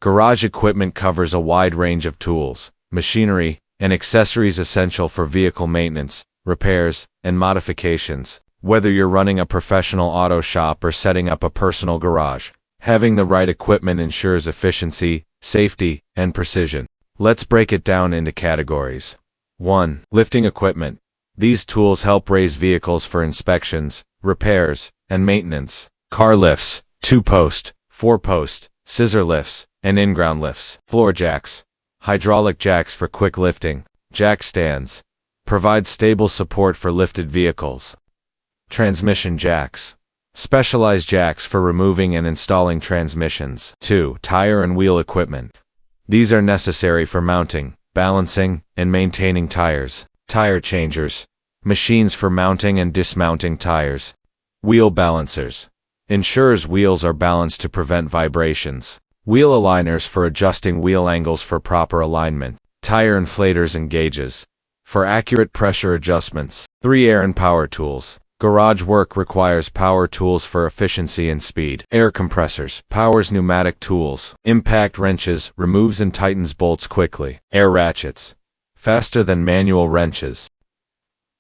Garage equipment covers a wide range of tools, machinery, and accessories essential for vehicle maintenance, repairs, and modifications. Whether you're running a professional auto shop or setting up a personal garage, having the right equipment ensures efficiency, safety, and precision. Let's break it down into categories. 1. Lifting equipment. These tools help raise vehicles for inspections, repairs, and maintenance. Car lifts, 2-post, 4-post, scissor lifts, and in-ground lifts. Floor jacks. Hydraulic jacks for quick lifting. Jack stands. Provide stable support for lifted vehicles. Transmission jacks. Specialized jacks for removing and installing transmissions. 2. Tire and wheel equipment. These are necessary for mounting, balancing, and maintaining tires. Tire changers. Machines for mounting and dismounting tires. Wheel balancers. Ensures wheels are balanced to prevent vibrations. Wheel aligners for adjusting wheel angles for proper alignment. Tire inflators and gauges. For accurate pressure adjustments. 3. Air and power tools. Garage work requires power tools for efficiency and speed. Air compressors. Powers pneumatic tools. Impact wrenches. Removes and tightens bolts quickly. Air ratchets. Faster than manual wrenches.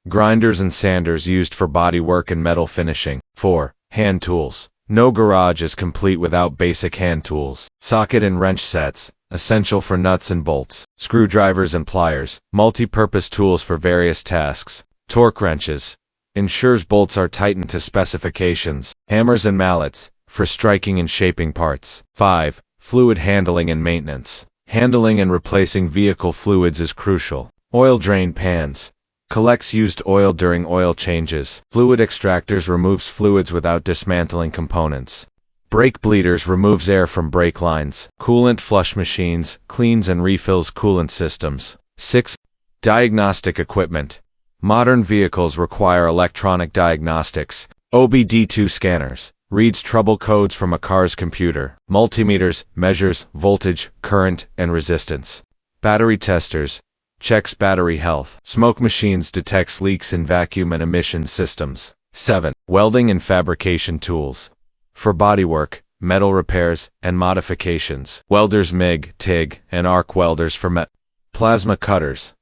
Grinders and sanders used for body work and metal finishing. 4. Hand tools. No garage is complete without basic hand tools. Socket and wrench sets. Essential for nuts and bolts. Screwdrivers and pliers. Multi-purpose tools for various tasks. Torque wrenches. Ensures bolts are tightened to specifications. Hammers and mallets. For striking and shaping parts. 5. Fluid handling and maintenance. Handling and replacing vehicle fluids is crucial. Oil drain pans. Collects used oil during oil changes. Fluid extractors removes fluids without dismantling components. Brake bleeders removes air from brake lines. Coolant flush machines cleans and refills coolant systems. 6. Diagnostic equipment. Modern vehicles require electronic diagnostics. OBD2 scanners. Reads trouble codes from a car's computer. Multimeters measures voltage, current, and resistance. Battery testers. Checks battery health. Smoke machines detects leaks in vacuum and emission systems. 7. Welding and fabrication tools. For bodywork, metal repairs, and modifications. Welders MIG, TIG, and arc welders for plasma cutters.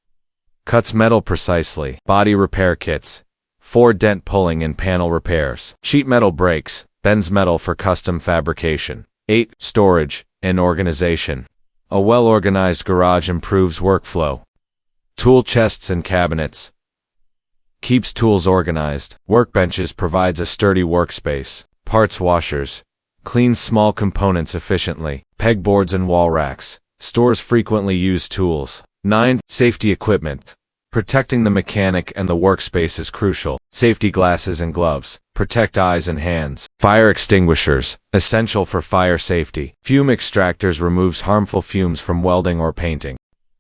Cuts metal precisely. Body repair kits. 4. Dent pulling and panel repairs. Sheet metal brakes. Bends metal for custom fabrication. 8. Storage and organization. A well-organized garage improves workflow. Tool chests and cabinets. Keeps tools organized. Workbenches provides a sturdy workspace. Parts washers. Cleans small components efficiently. Pegboards and wall racks. Stores frequently used tools. 9. Safety equipment. Protecting the mechanic and the workspace is crucial. Safety glasses and gloves. Protect eyes and hands. Fire extinguishers. Essential for fire safety. Fume extractors removes harmful fumes from welding or painting.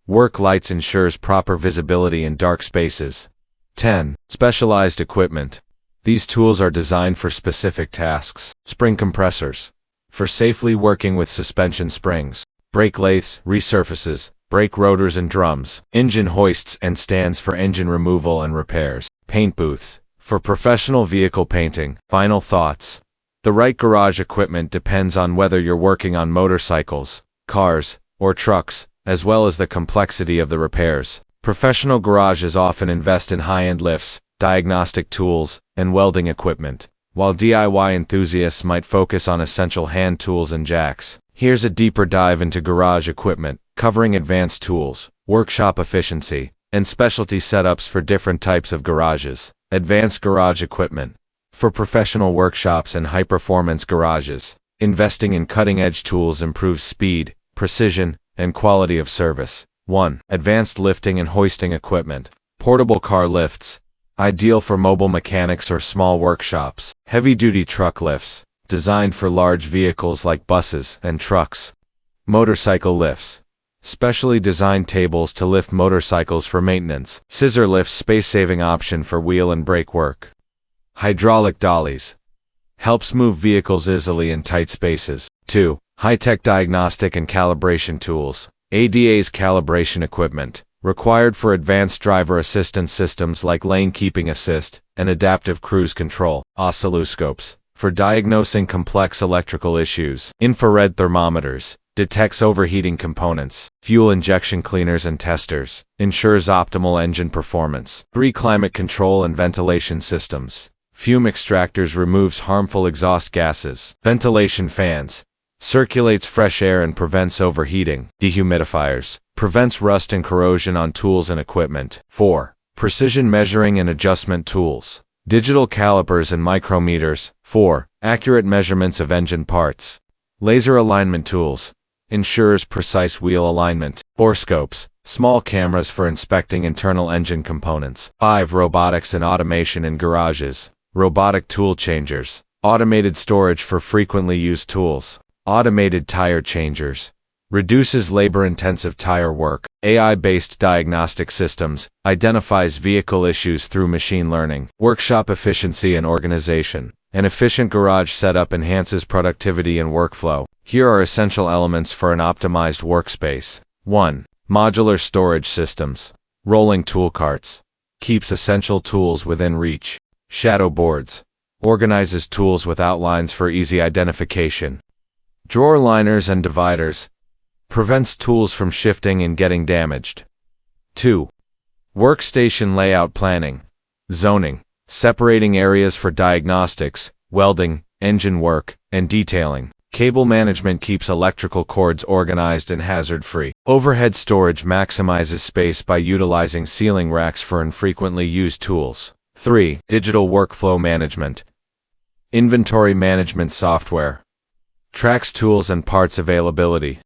Work lights ensures proper visibility in dark spaces. 10. Specialized equipment. These tools are designed for specific tasks. Spring compressors. For safely working with suspension springs. Brake lathes, resurfaces, brake rotors and drums. Engine hoists and stands for engine removal and repairs. Paint booths. For professional vehicle painting. Final thoughts. The right garage equipment depends on whether you're working on motorcycles, cars, or trucks, as well as the complexity of the repairs. Professional garages often invest in high-end lifts, diagnostic tools, and welding equipment, while DIY enthusiasts might focus on essential hand tools and jacks. Here's a deeper dive into garage equipment, covering advanced tools, workshop efficiency, and specialty setups for different types of garages. Advanced garage equipment. For professional workshops and high-performance garages, investing in cutting-edge tools improves speed, precision, and quality of service. 1. Advanced lifting and hoisting equipment. Portable car lifts. Ideal for mobile mechanics or small workshops. Heavy-duty truck lifts. Designed for large vehicles like buses and trucks. Motorcycle lifts. Specially designed tables to lift motorcycles for maintenance. Scissor lifts, space-saving option for wheel and brake work. Hydraulic dollies. Helps move vehicles easily in tight spaces. 2. High-tech diagnostic and calibration tools. ADA's calibration equipment. Required for advanced driver assistance systems like lane keeping assist and adaptive cruise control. Oscilloscopes. For diagnosing complex electrical issues. Infrared thermometers. detects overheating components. Fuel injection cleaners and testers, ensures optimal engine performance. 3. Climate control and ventilation systems. Fume extractors removes harmful exhaust gases. Ventilation fans, circulates fresh air and prevents overheating. Dehumidifiers, prevents rust and corrosion on tools and equipment. 4. Precision measuring and adjustment tools. Digital calipers and micrometers. 4. Accurate measurements of engine parts. Laser alignment tools, ensures precise wheel alignment. Borescopes, small cameras for inspecting internal engine components. 5. Robotics and automation in garages. Robotic tool changers, automated storage for frequently used tools. Automated tire changers, reduces labor-intensive tire work. AI-based diagnostic systems, identifies vehicle issues through machine learning. Workshop efficiency and organization. An efficient garage setup enhances productivity and workflow. Here are essential elements for an optimized workspace. 1. Modular storage systems. Rolling tool carts, keeps essential tools within reach. Shadow boards, organizes tools with outlines for easy identification. Drawer liners and dividers, prevents tools from shifting and getting damaged. 2. Workstation layout planning. Zoning, separating areas for diagnostics, welding, engine work, and detailing. Cable management keeps electrical cords organized and hazard-free. Overhead storage maximizes space by utilizing ceiling racks for infrequently used tools. 3. Digital workflow management. Inventory management software, tracks tools and parts availability.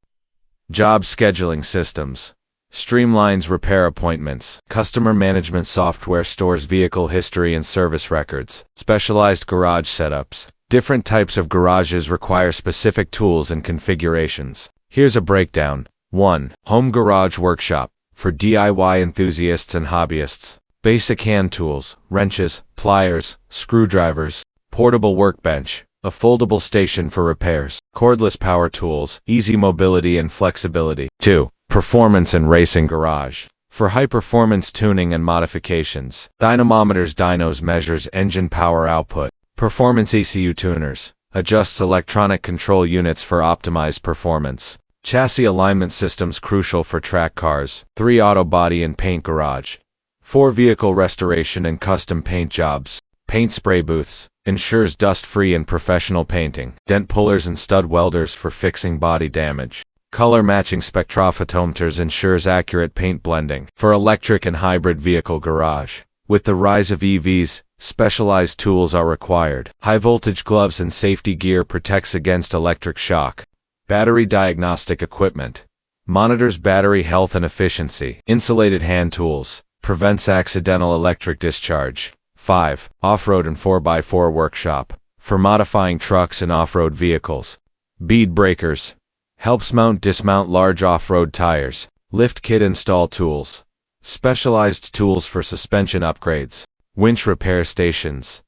Job scheduling systems, streamlines repair appointments. Customer management software stores vehicle history and service records. Specialized garage setups. Different types of garages require specific tools and configurations. Here's a breakdown. 1. Home garage workshop, for DIY enthusiasts and hobbyists. Basic hand tools, wrenches, pliers, screwdrivers. Portable workbench, a foldable station for repairs. Cordless power tools, easy mobility and flexibility. 2. Performance and racing garage, for high-performance tuning and modifications. Dynamometers, dynos measures engine power output. Performance ECU tuners, adjusts electronic control units for optimized performance. Chassis alignment systems crucial for track cars. 3. Auto body and paint garage, for vehicle restoration and custom paint jobs. Paint spray booths, ensures dust-free and professional painting. Dent pullers and stud welders for fixing body damage. Color matching spectrophotometers ensures accurate paint blending. For electric and hybrid vehicle garage, with the rise of EVs, specialized tools are required. High-voltage gloves and safety gear protects against electric shock. Battery diagnostic equipment, monitors battery health and efficiency. Insulated hand tools, prevents accidental electric discharge. 5. Off-road and 4x4 workshop, for modifying trucks and off-road vehicles. Bead breakers, helps dismount large off-road tires. Lift kit install tools, specialized tools for suspension upgrades. Winch repair stations,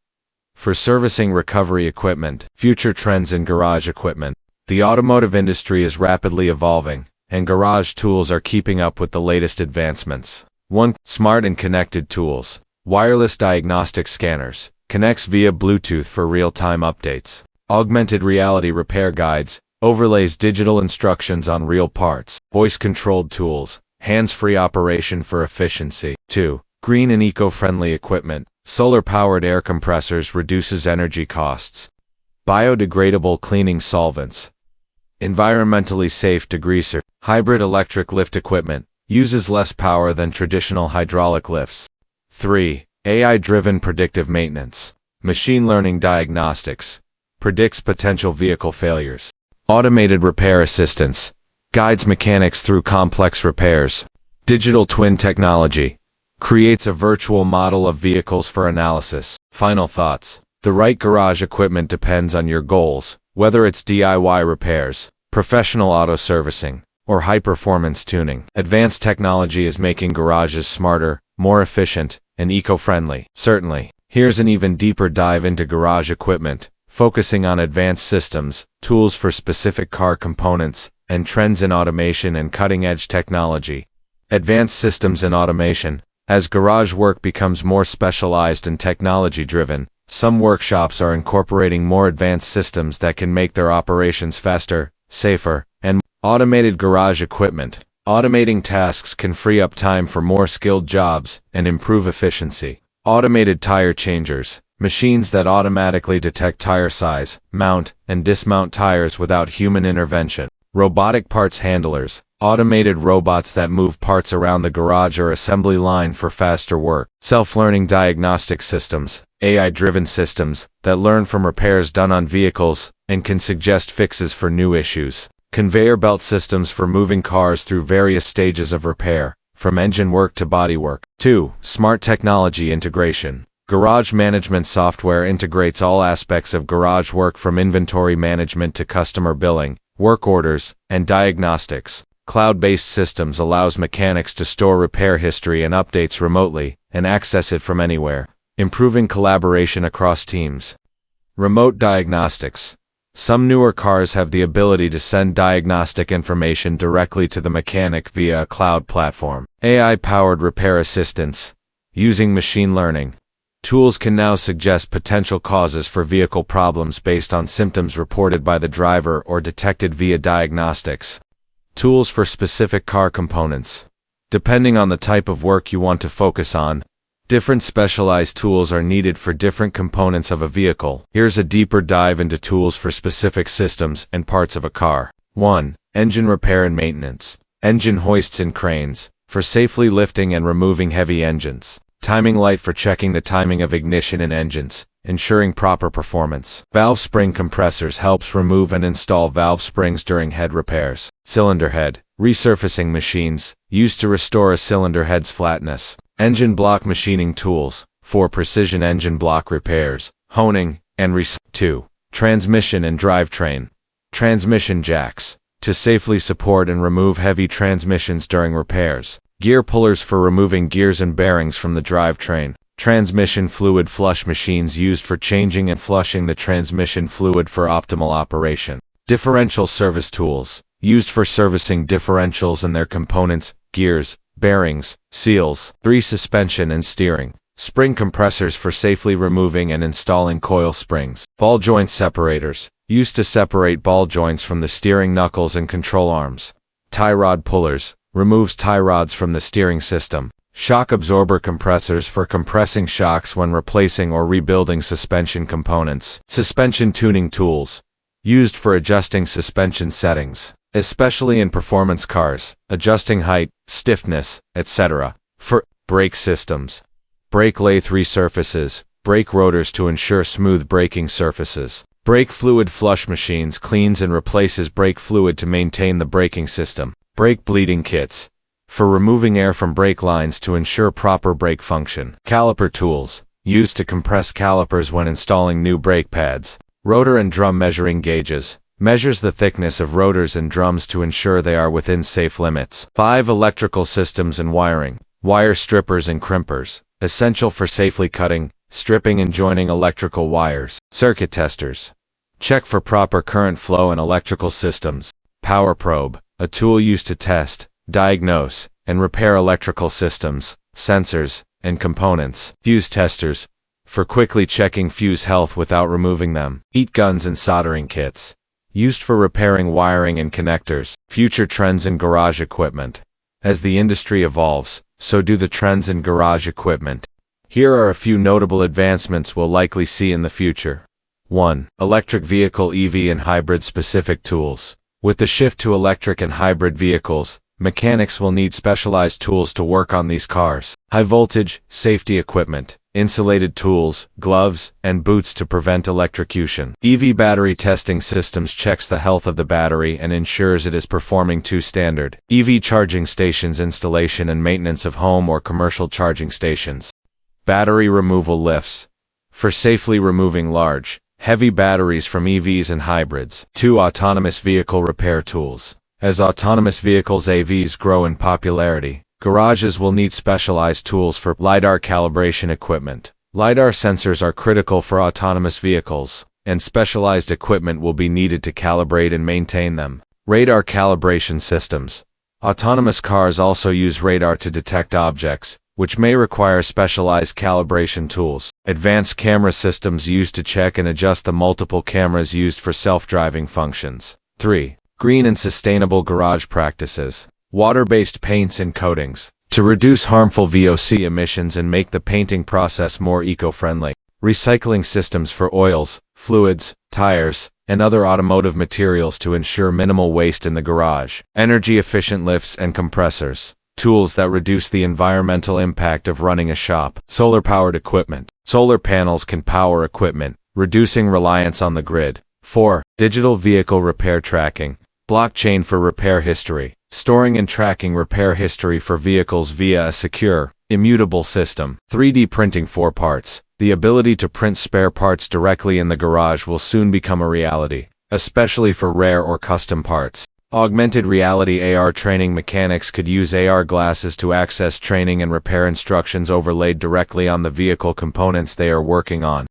for servicing recovery equipment. Future trends in garage equipment. The automotive industry is rapidly evolving, and garage tools are keeping up with the latest advancements. 1. Smart and connected tools. Wireless diagnostic scanners, connects via Bluetooth for real-time updates. Augmented reality repair guides, overlays digital instructions on real parts. Voice-controlled tools, hands-free operation for efficiency. 2. Green and eco-friendly equipment, solar-powered air compressors reduces energy costs. Biodegradable cleaning solvents, environmentally safe degreaser. Hybrid electric lift equipment, uses less power than traditional hydraulic lifts. 3. AI-driven predictive maintenance, machine learning diagnostics, predicts potential vehicle failures. Automated repair assistance, guides mechanics through complex repairs. Digital twin technology, creates a virtual model of vehicles for analysis. Final thoughts. The right garage equipment depends on your goals, whether it's DIY repairs, professional auto servicing, or high-performance tuning. Advanced technology is making garages smarter, more efficient, and eco-friendly. Certainly, here's an even deeper dive into garage equipment, focusing on advanced systems, tools for specific car components, and trends in automation and cutting-edge technology. Advanced systems and automation. As garage work becomes more specialized and technology-driven, some workshops are incorporating more advanced systems that can make their operations faster, safer, and Automated garage equipment. Automating tasks can free up time for more skilled jobs and improve efficiency. Automated tire changers. Machines that automatically detect tire size, mount, and dismount tires without human intervention. Robotic parts handlers. Automated robots that move parts around the garage or assembly line for faster work. Self-learning diagnostic systems. AI-driven systems that learn from repairs done on vehicles and can suggest fixes for new issues. Conveyor belt systems for moving cars through various stages of repair, from engine work to bodywork. 2. Smart technology integration. Garage management software integrates all aspects of garage work from inventory management to customer billing, work orders, and diagnostics. Cloud-based systems allows mechanics to store repair history and updates remotely and access it from anywhere, improving collaboration across teams. Remote diagnostics. Some newer cars have the ability to send diagnostic information directly to the mechanic via a cloud platform. AI-powered repair assistance. Using machine learning, tools can now suggest potential causes for vehicle problems based on symptoms reported by the driver or detected via diagnostics. Tools for specific car components. Depending on the type of work you want to focus on, different specialized tools are needed for different components of a vehicle. Here's a deeper dive into tools for specific systems and parts of a car. 1. Engine repair and maintenance. Engine hoists and cranes, for safely lifting and removing heavy engines. Timing light for checking the timing of ignition in engines, ensuring proper performance. Valve spring compressors helps remove and install valve springs during head repairs. Cylinder head, resurfacing machines, used to restore a cylinder head's flatness. Engine block machining tools, for precision engine block repairs, honing, and 2. Transmission and drivetrain. Transmission jacks, to safely support and remove heavy transmissions during repairs. Gear pullers for removing gears and bearings from the drivetrain. Transmission fluid flush machines used for changing and flushing the transmission fluid for optimal operation. Differential service tools, used for servicing differentials and their components, gears, bearings, seals. 3. Suspension and steering. Spring compressors for safely removing and installing coil springs. Ball joint separators, used to separate ball joints from the steering knuckles and control arms. Tie rod pullers, removes tie rods from the steering system. Shock absorber compressors for compressing shocks when replacing or rebuilding suspension components. Suspension tuning tools, used for adjusting suspension settings, especially in performance cars, adjusting height, stiffness, etc. For brake systems. Brake lathe resurfaces, brake rotors to ensure smooth braking surfaces. Brake fluid flush machines cleans and replaces brake fluid to maintain the braking system. Brake bleeding kits, for removing air from brake lines to ensure proper brake function. Caliper tools, used to compress calipers when installing new brake pads. Rotor and drum measuring gauges, measures the thickness of rotors and drums to ensure they are within safe limits. 5. Electrical systems and wiring. Wire strippers and crimpers, essential for safely cutting, stripping and joining electrical wires. Circuit testers, check for proper current flow in electrical systems. Power probe, a tool used to test, diagnose, and repair electrical systems, sensors, and components. Fuse testers, for quickly checking fuse health without removing them. Heat guns and soldering kits, used for repairing wiring and connectors. Future trends in garage equipment. As the industry evolves, so do the trends in garage equipment. Here are a few notable advancements we'll likely see in the future. 1. Electric vehicle EV and hybrid specific tools. With the shift to electric and hybrid vehicles, mechanics will need specialized tools to work on these cars. High voltage, safety equipment, insulated tools, gloves, and boots to prevent electrocution. EV battery testing systems checks the health of the battery and ensures it is performing to standard. EV charging stations installation and maintenance of home or commercial charging stations. Battery removal lifts, for safely removing large, heavy batteries from EVs and hybrids. 2. Autonomous vehicle repair tools. As autonomous vehicles AVs grow in popularity, garages will need specialized tools for LiDAR calibration equipment. LiDAR sensors are critical for autonomous vehicles, and specialized equipment will be needed to calibrate and maintain them. Radar calibration systems. Autonomous cars also use radar to detect objects, which may require specialized calibration tools. Advanced camera systems used to check and adjust the multiple cameras used for self-driving functions. 3. Green and sustainable garage practices. Water-based paints and coatings. To reduce harmful VOC emissions and make the painting process more eco-friendly. Recycling systems for oils, fluids, tires, and other automotive materials to ensure minimal waste in the garage. Energy-efficient lifts and compressors. Tools that reduce the environmental impact of running a shop. Solar-powered equipment. Solar panels can power equipment, reducing reliance on the grid. 4. Digital vehicle repair tracking. Blockchain for repair history. Storing and tracking repair history for vehicles via a secure, immutable system. 3D printing for parts. The ability to print spare parts directly in the garage will soon become a reality, especially for rare or custom parts. Augmented reality AR training. Mechanics could use AR glasses to access training and repair instructions overlaid directly on the vehicle components they are working on.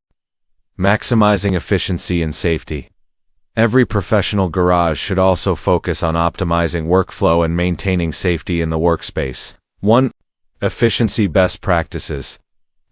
Maximizing efficiency and safety. Every professional garage should also focus on optimizing workflow and maintaining safety in the workspace. 1. Efficiency best practices.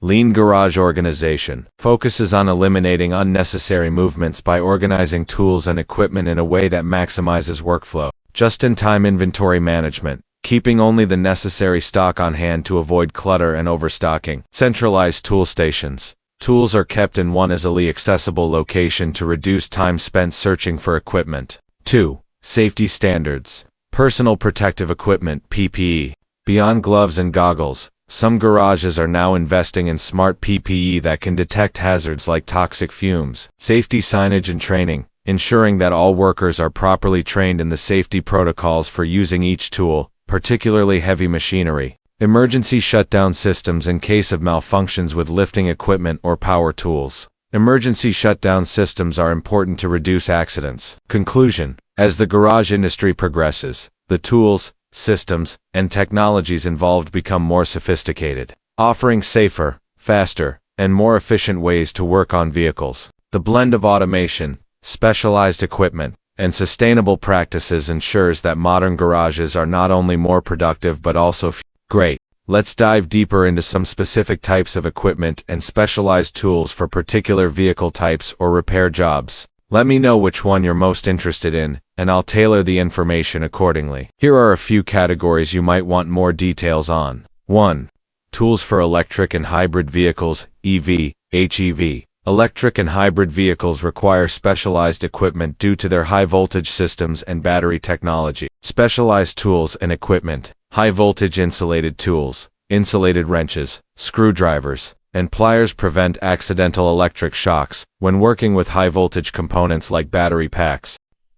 Lean garage organization focuses on eliminating unnecessary movements by organizing tools and equipment in a way that maximizes workflow. Just-in-time inventory management, keeping only the necessary stock on hand to avoid clutter and overstocking. Centralized tool stations. Tools are kept in one easily accessible location to reduce time spent searching for equipment. 2. Safety standards. Personal protective equipment (PPE). Beyond gloves and goggles, some garages are now investing in smart PPE that can detect hazards like toxic fumes. Safety signage and training, ensuring that all workers are properly trained in the safety protocols for using each tool, particularly heavy machinery. Emergency shutdown systems in case of malfunctions with lifting equipment or power tools. Emergency shutdown systems are important to reduce accidents. Conclusion: as the garage industry progresses, the tools, systems, and technologies involved become more sophisticated, offering safer, faster, and more efficient ways to work on vehicles. The blend of automation, specialized equipment, and sustainable practices ensures that modern garages are not only more productive but also great. Let's dive deeper into some specific types of equipment and specialized tools for particular vehicle types or repair jobs. Let me know which one you're most interested in, and I'll tailor the information accordingly. Here are a few categories you might want more details on. 1. Tools for electric and hybrid vehicles, EV, HEV. Electric and hybrid vehicles require specialized equipment due to their high-voltage systems and battery technology. Specialized tools and equipment. High-voltage insulated tools, insulated wrenches, screwdrivers, and pliers prevent accidental electric shocks when working with high-voltage components like battery packs.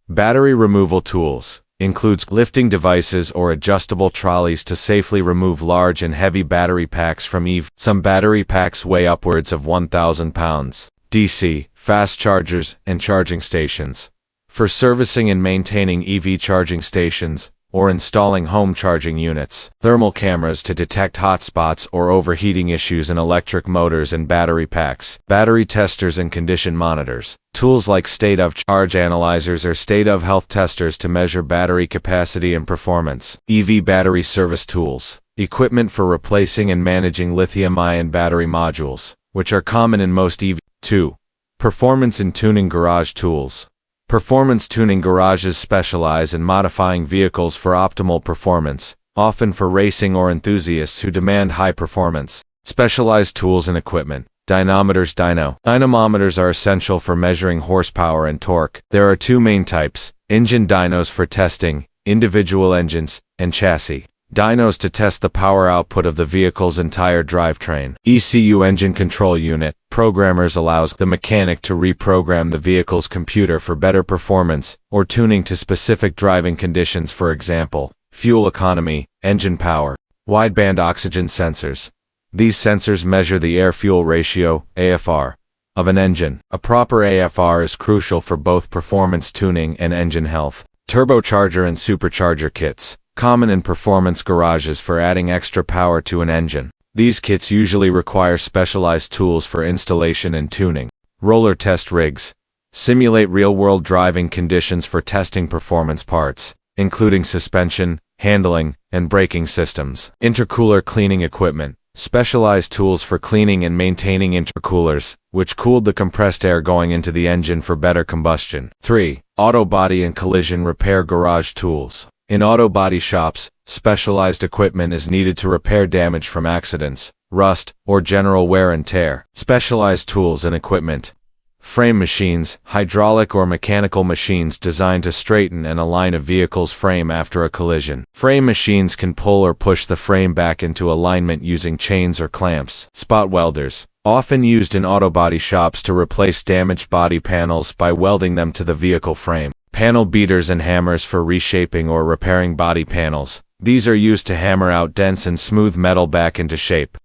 Battery removal tools includes lifting devices or adjustable trolleys to safely remove large and heavy battery packs from EV. Some battery packs weigh upwards of 1,000 pounds. DC, fast chargers, and charging stations. For servicing and maintaining EV charging stations, or installing home charging units. Thermal cameras to detect hotspots or overheating issues in electric motors and battery packs. Battery testers and condition monitors. Tools like state of charge analyzers or state of health testers to measure battery capacity and performance. EV battery service tools. Equipment for replacing and managing lithium-ion battery modules, which are common in most EV. 2. Performance and tuning garage tools. Performance tuning garages specialize in modifying vehicles for optimal performance, often for racing or enthusiasts who demand high performance. Specialized tools and equipment. Dynamometers. Dynamometers are essential for measuring horsepower and torque. There are two main types: engine dynos for testing individual engines, and chassis dynos to test the power output of the vehicle's entire drivetrain. ECU engine control unit. Programmers allows the mechanic to reprogram the vehicle's computer for better performance or tuning to specific driving conditions, for example, fuel economy, engine power. Wideband oxygen sensors. These sensors measure the air-fuel ratio, AFR, of an engine. A proper AFR is crucial for both performance tuning and engine health. Turbocharger and supercharger kits. Common in performance garages for adding extra power to an engine. These kits usually require specialized tools for installation and tuning. Roller test rigs. Simulate real-world driving conditions for testing performance parts, including suspension, handling, and braking systems. Intercooler cleaning equipment. Specialized tools for cleaning and maintaining intercoolers, which cooled the compressed air going into the engine for better combustion. 3. Auto body and collision repair garage tools. In auto body shops, specialized equipment is needed to repair damage from accidents, rust, or general wear and tear. Specialized tools and equipment. Frame machines, hydraulic or mechanical machines designed to straighten and align a vehicle's frame after a collision. Frame machines can pull or push the frame back into alignment using chains or clamps. Spot welders, often used in auto body shops to replace damaged body panels by welding them to the vehicle frame. Panel beaters and hammers for reshaping or repairing body panels. These are used to hammer out dents and smooth metal back into shape.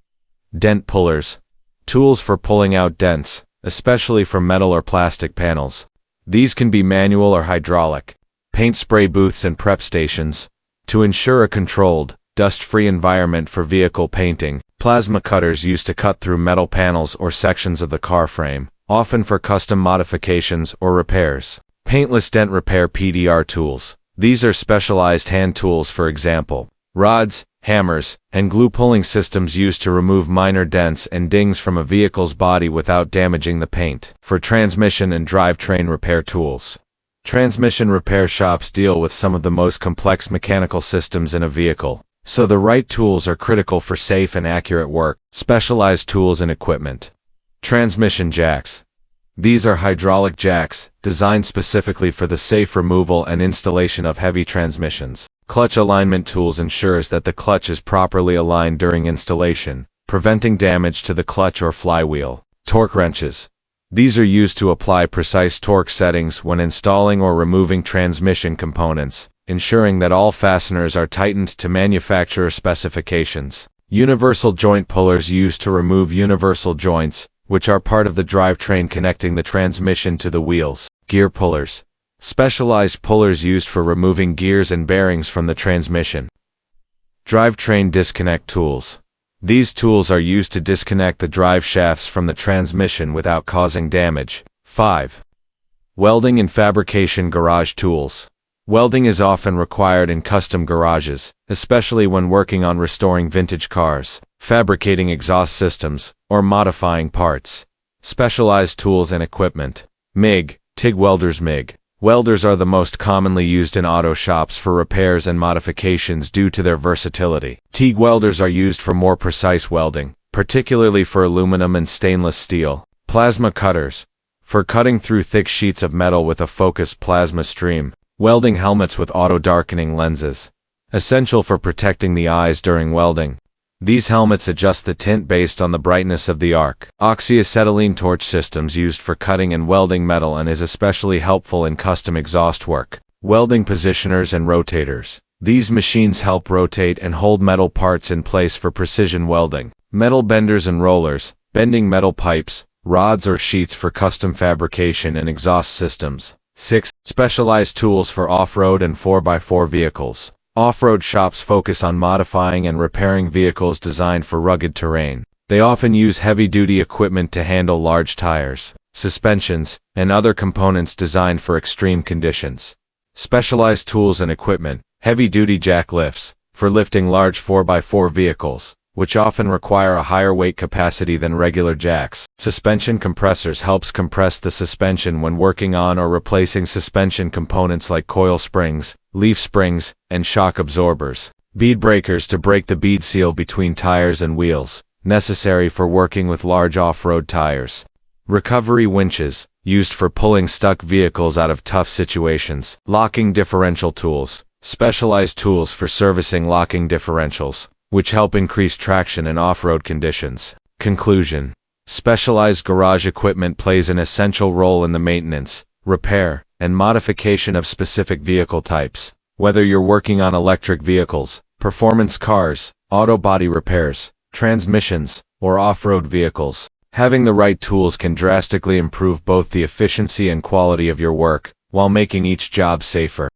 Dent pullers, tools for pulling out dents, especially from metal or plastic panels. These can be manual or hydraulic. Paint spray booths and prep stations. To ensure a controlled, dust-free environment for vehicle painting, plasma cutters used to cut through metal panels or sections of the car frame, often for custom modifications or repairs. Paintless dent repair PDR tools. These are specialized hand tools, for example, rods, hammers, and glue pulling systems used to remove minor dents and dings from a vehicle's body without damaging the paint. For transmission and drivetrain repair tools. Transmission repair shops deal with some of the most complex mechanical systems in a vehicle, so the right tools are critical for safe and accurate work. Specialized tools and equipment. Transmission jacks. These are hydraulic jacks, designed specifically for the safe removal and installation of heavy transmissions. Clutch alignment tools ensures that the clutch is properly aligned during installation, preventing damage to the clutch or flywheel. Torque wrenches. These are used to apply precise torque settings when installing or removing transmission components, ensuring that all fasteners are tightened to manufacturer specifications. Universal joint pullers used to remove universal joints, which are part of the drivetrain connecting the transmission to the wheels. Gear pullers. Specialized pullers used for removing gears and bearings from the transmission. Drivetrain disconnect tools. These tools are used to disconnect the drive shafts from the transmission without causing damage. 5. Welding and fabrication garage tools. Welding is often required in custom garages, especially when working on restoring vintage cars, fabricating exhaust systems, or modifying parts. Specialized tools and equipment. MIG, TIG welders. MIG welders are the most commonly used in auto shops for repairs and modifications due to their versatility. TIG welders are used for more precise welding, particularly for aluminum and stainless steel. Plasma cutters, for cutting through thick sheets of metal with a focused plasma stream. Welding helmets with auto-darkening lenses, essential for protecting the eyes during welding. These helmets adjust the tint based on the brightness of the arc. Oxyacetylene torch systems used for cutting and welding metal and is especially helpful in custom exhaust work. Welding positioners and rotators. These machines help rotate and hold metal parts in place for precision welding. Metal benders and rollers, bending metal pipes, rods or sheets for custom fabrication and exhaust systems. 6. Specialized tools for off-road and 4x4 vehicles. Off-road shops focus on modifying and repairing vehicles designed for rugged terrain. They often use heavy-duty equipment to handle large tires, suspensions, and other components designed for extreme conditions. Specialized tools and equipment. Heavy-duty jack lifts, for lifting large 4x4 vehicles, which often require a higher weight capacity than regular jacks. Suspension compressors helps compress the suspension when working on or replacing suspension components like coil springs, leaf springs, and shock absorbers. Bead breakers to break the bead seal between tires and wheels, necessary for working with large off-road tires. Recovery winches, used for pulling stuck vehicles out of tough situations. Locking differential tools, specialized tools for servicing locking differentials, which help increase traction in off-road conditions. Conclusion. Specialized garage equipment plays an essential role in the maintenance, repair, and modification of specific vehicle types. Whether you're working on electric vehicles, performance cars, auto body repairs, transmissions, or off-road vehicles, having the right tools can drastically improve both the efficiency and quality of your work, while making each job safer.